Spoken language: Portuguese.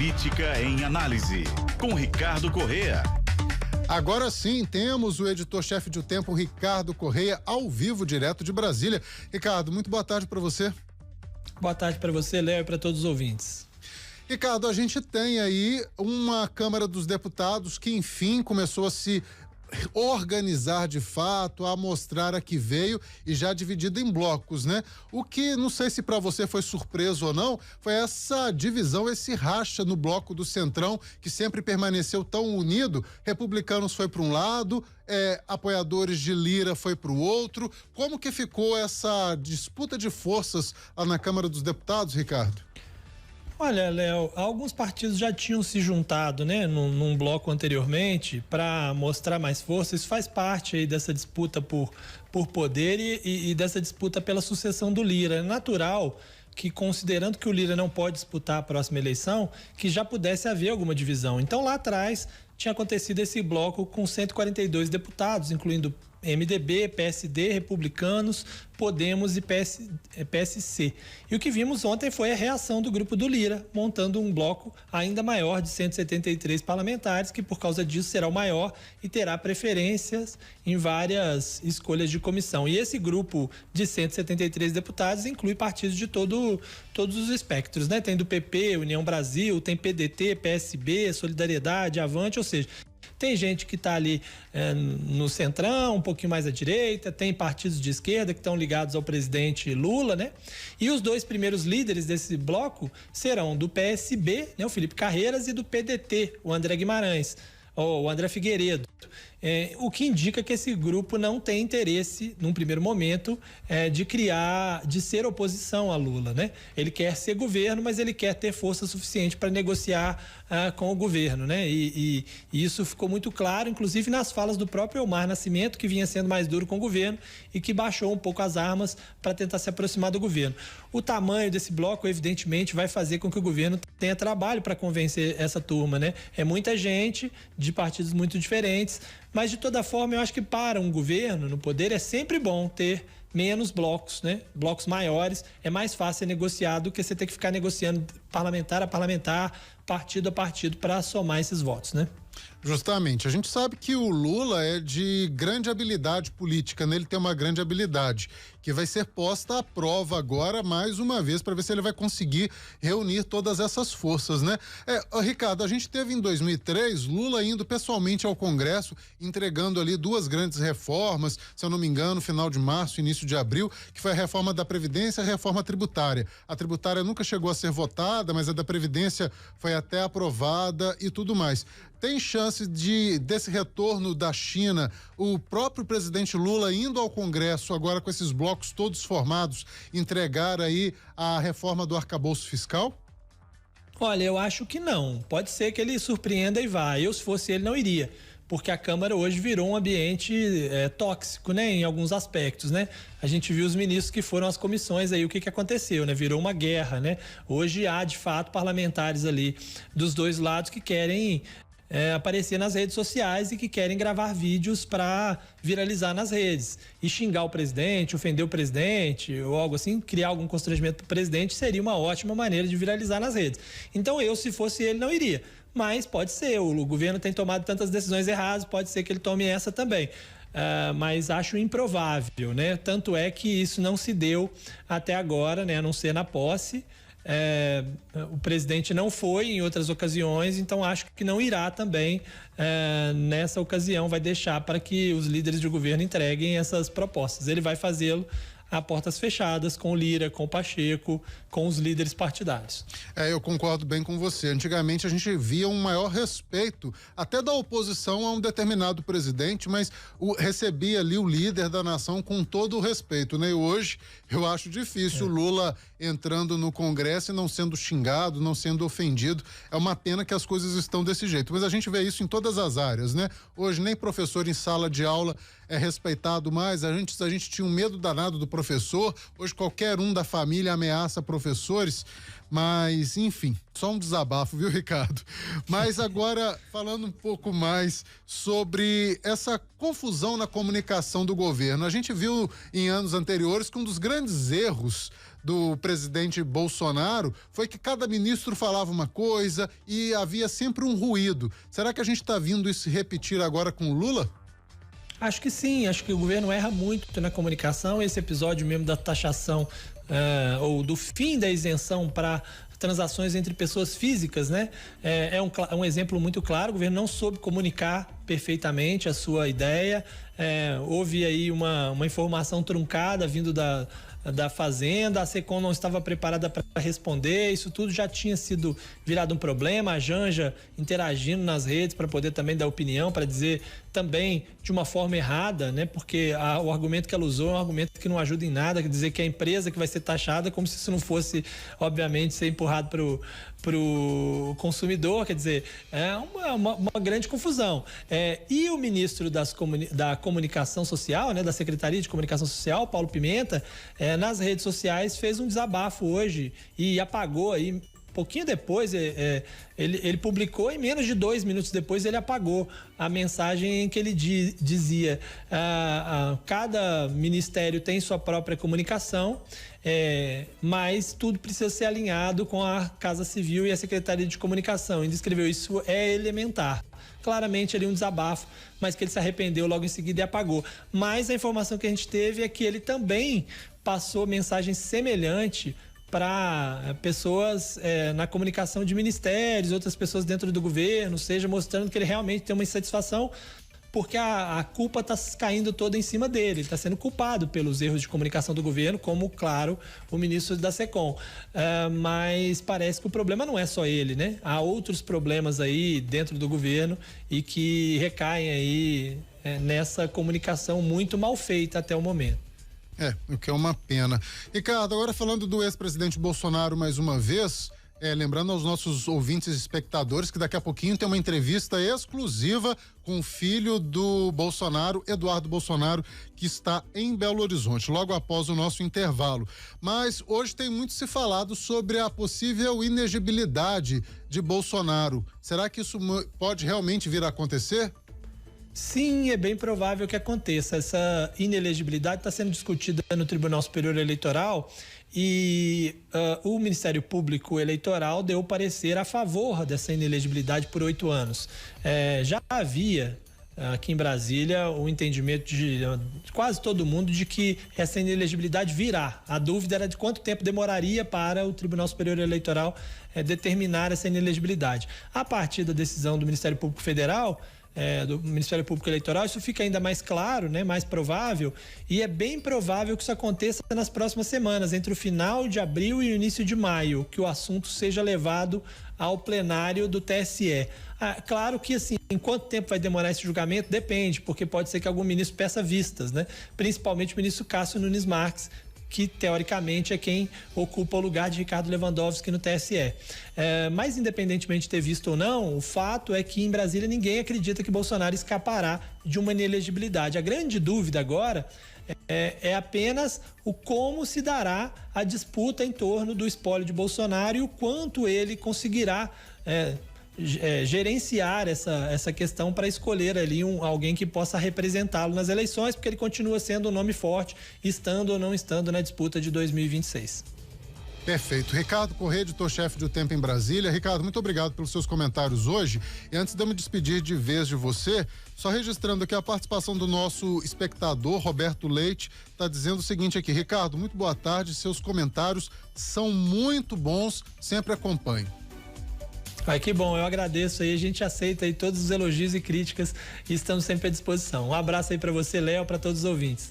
Política em Análise, com Ricardo Corrêa. Agora sim, temos o editor-chefe de O Tempo, Ricardo Corrêa, ao vivo, direto de Brasília. Ricardo, muito boa tarde para você. Boa tarde para você, Léo, e para todos os ouvintes. Ricardo, a gente tem aí uma Câmara dos Deputados que, enfim, começou a se organizar de fato, a mostrar a que veio e já dividida em blocos, né? O que, não sei se para você foi surpreso ou não, foi essa divisão, esse racha no bloco do Centrão, que sempre permaneceu tão unido. Republicanos foi para um lado, apoiadores de Lira foi para o outro. Como que ficou essa disputa de forças lá na Câmara dos Deputados, Ricardo? Olha, Léo, alguns partidos já tinham se juntado, né, num bloco anteriormente para mostrar mais força. Isso faz parte aí dessa disputa por poder e dessa disputa pela sucessão do Lira. É natural que, considerando que o Lira não pode disputar a próxima eleição, que já pudesse haver alguma divisão. Então, lá atrás, tinha acontecido esse bloco com 142 deputados, incluindo MDB, PSD, Republicanos, Podemos e PSC. E o que vimos ontem foi a reação do grupo do Lira, montando um bloco ainda maior de 173 parlamentares, que por causa disso será o maior e terá preferências em várias escolhas de comissão. E esse grupo de 173 deputados inclui partidos de todos os espectros, né? Tem do PP, União Brasil, tem PDT, PSB, Solidariedade, Avante, ou seja, tem gente que está ali no centrão, um pouquinho mais à direita, tem partidos de esquerda que estão ligados ao presidente Lula, né? E os dois primeiros líderes desse bloco serão do PSB, né, o Felipe Carreiras, e do PDT, o André Guimarães, ou o André Figueiredo. O que indica que esse grupo não tem interesse, num primeiro momento, de ser oposição a Lula, né? Ele quer ser governo, mas ele quer ter força suficiente para negociar com o governo, né? E isso ficou muito claro, inclusive nas falas do próprio Elmar Nascimento, que vinha sendo mais duro com o governo e que baixou um pouco as armas para tentar se aproximar do governo. O tamanho desse bloco, evidentemente, vai fazer com que o governo tenha trabalho para convencer essa turma, né? É muita gente de partidos muito diferentes, mas de toda forma eu acho que para um governo no poder é sempre bom ter menos blocos, né? Blocos maiores, é mais fácil negociar do que você ter que ficar negociando parlamentar a parlamentar, partido a partido para somar esses votos, né? Justamente, a gente sabe que o Lula é de grande habilidade política, né? Ele tem uma grande habilidade que vai ser posta à prova agora mais uma vez para ver se ele vai conseguir reunir todas essas forças, né? Ricardo, a gente teve em 2003 Lula indo pessoalmente ao Congresso, entregando ali duas grandes reformas, se eu não me engano, final de março, início de abril, que foi a reforma da Previdência e a reforma tributária. A tributária nunca chegou a ser votada, mas a da Previdência foi até aprovada e tudo mais. Tem chance desse retorno da China, o próprio presidente Lula indo ao Congresso agora com esses blocos todos formados, entregar aí a reforma do arcabouço fiscal? Olha, eu acho que não. Pode ser que ele surpreenda e vá. Eu, se fosse ele, não iria. Porque a Câmara hoje virou um ambiente tóxico, né? Em alguns aspectos, né? A gente viu os ministros que foram às comissões aí, o que aconteceu, né? Virou uma guerra, né? Hoje há, de fato, parlamentares ali dos dois lados que querem aparecer nas redes sociais e que querem gravar vídeos para viralizar nas redes e xingar o presidente, ofender o presidente ou algo assim, criar algum constrangimento para o presidente seria uma ótima maneira de viralizar nas redes. Então eu, se fosse ele, não iria, mas pode ser, o governo tem tomado tantas decisões erradas, pode ser que ele tome essa também. Mas acho improvável, né? Tanto é que isso não se deu até agora, né? A não ser na posse. O presidente não foi em outras ocasiões, então acho que não irá também nessa ocasião, vai deixar para que os líderes de governo entreguem essas propostas. Ele vai fazê-lo a portas fechadas, com o Lira, com o Pacheco, com os líderes partidários. Eu concordo bem com você. Antigamente a gente via um maior respeito até da oposição a um determinado presidente, mas recebia ali o líder da nação com todo o respeito, né? E hoje eu acho difícil o Lula entrando no Congresso e não sendo xingado, não sendo ofendido. É uma pena que as coisas estão desse jeito, mas a gente vê isso em todas as áreas, né? Hoje nem professor em sala de aula é respeitado mais. A gente tinha um medo danado do professor, hoje qualquer um da família ameaça professores, mas enfim, só um desabafo, viu, Ricardo? Mas agora, falando um pouco mais sobre essa confusão na comunicação do governo, a gente viu em anos anteriores que um dos grandes erros do presidente Bolsonaro foi que cada ministro falava uma coisa e havia sempre um ruído. Será que a gente está vindo isso se repetir agora com o Lula? Acho que sim, acho que o governo erra muito na comunicação. Esse episódio mesmo da taxação ou do fim da isenção para transações entre pessoas físicas, né? É um exemplo muito claro. O governo não soube comunicar perfeitamente a sua ideia. Houve aí uma informação truncada vindo da Fazenda, a Secom não estava preparada para responder, isso tudo já tinha sido virado um problema, a Janja interagindo nas redes para poder também dar opinião, para dizer também de uma forma errada, né? Porque o argumento que ela usou é um argumento que não ajuda em nada, quer dizer que a empresa que vai ser taxada, como se isso não fosse, obviamente, ser empurrado para o consumidor, quer dizer, é uma grande confusão. E o ministro da Comunicação Social, né, da Secretaria de Comunicação Social, Paulo Pimenta, nas redes sociais fez um desabafo hoje e apagou aí. Pouquinho depois, ele publicou e menos de 2 minutos depois ele apagou a mensagem em que ele dizia cada ministério tem sua própria comunicação, mas tudo precisa ser alinhado com a Casa Civil e a Secretaria de Comunicação. Ele escreveu isso é elementar. Claramente ali um desabafo, mas que ele se arrependeu logo em seguida e apagou. Mas a informação que a gente teve é que ele também passou mensagem semelhante para pessoas na comunicação de ministérios, outras pessoas dentro do governo, seja mostrando que ele realmente tem uma insatisfação, porque a culpa está caindo toda em cima dele, está sendo culpado pelos erros de comunicação do governo, como, claro, o ministro da Secom. Mas parece que o problema não é só ele, né? Há outros problemas aí dentro do governo e que recaem aí nessa comunicação muito mal feita até o momento. O que é uma pena. Ricardo, agora falando do ex-presidente Bolsonaro mais uma vez, lembrando aos nossos ouvintes e espectadores que daqui a pouquinho tem uma entrevista exclusiva com o filho do Bolsonaro, Eduardo Bolsonaro, que está em Belo Horizonte, logo após o nosso intervalo. Mas hoje tem muito se falado sobre a possível inegibilidade de Bolsonaro. Será que isso pode realmente vir a acontecer? Sim, é bem provável que aconteça. Essa inelegibilidade está sendo discutida no Tribunal Superior Eleitoral e o Ministério Público Eleitoral deu parecer a favor dessa inelegibilidade por 8 anos. Já havia aqui em Brasília o entendimento de quase todo mundo de que essa inelegibilidade virá. A dúvida era de quanto tempo demoraria para o Tribunal Superior Eleitoral determinar essa inelegibilidade. A partir da decisão do Ministério Público Federal, do Ministério Público Eleitoral, isso fica ainda mais claro, né, mais provável, e é bem provável que isso aconteça nas próximas semanas, entre o final de abril e o início de maio, que o assunto seja levado ao plenário do TSE. Claro que, assim, em quanto tempo vai demorar esse julgamento? Depende, porque pode ser que algum ministro peça vistas, né? Principalmente o ministro Cássio Nunes Marques, que teoricamente é quem ocupa o lugar de Ricardo Lewandowski no TSE. Mas independentemente de ter visto ou não, o fato é que em Brasília ninguém acredita que Bolsonaro escapará de uma inelegibilidade. A grande dúvida agora é apenas o como se dará a disputa em torno do espólio de Bolsonaro e o quanto ele conseguirá gerenciar essa questão para escolher ali alguém que possa representá-lo nas eleições, porque ele continua sendo um nome forte, estando ou não estando na disputa de 2026. Perfeito. Ricardo Corrêa, editor-chefe de O Tempo em Brasília. Ricardo, muito obrigado pelos seus comentários hoje. E antes de eu me despedir de vez de você, só registrando aqui a participação do nosso espectador, Roberto Leite, está dizendo o seguinte aqui: Ricardo, muito boa tarde, seus comentários são muito bons, sempre acompanho. Que bom, eu agradeço aí, a gente aceita aí todos os elogios e críticas e estamos sempre à disposição. Um abraço aí para você, Léo, para todos os ouvintes.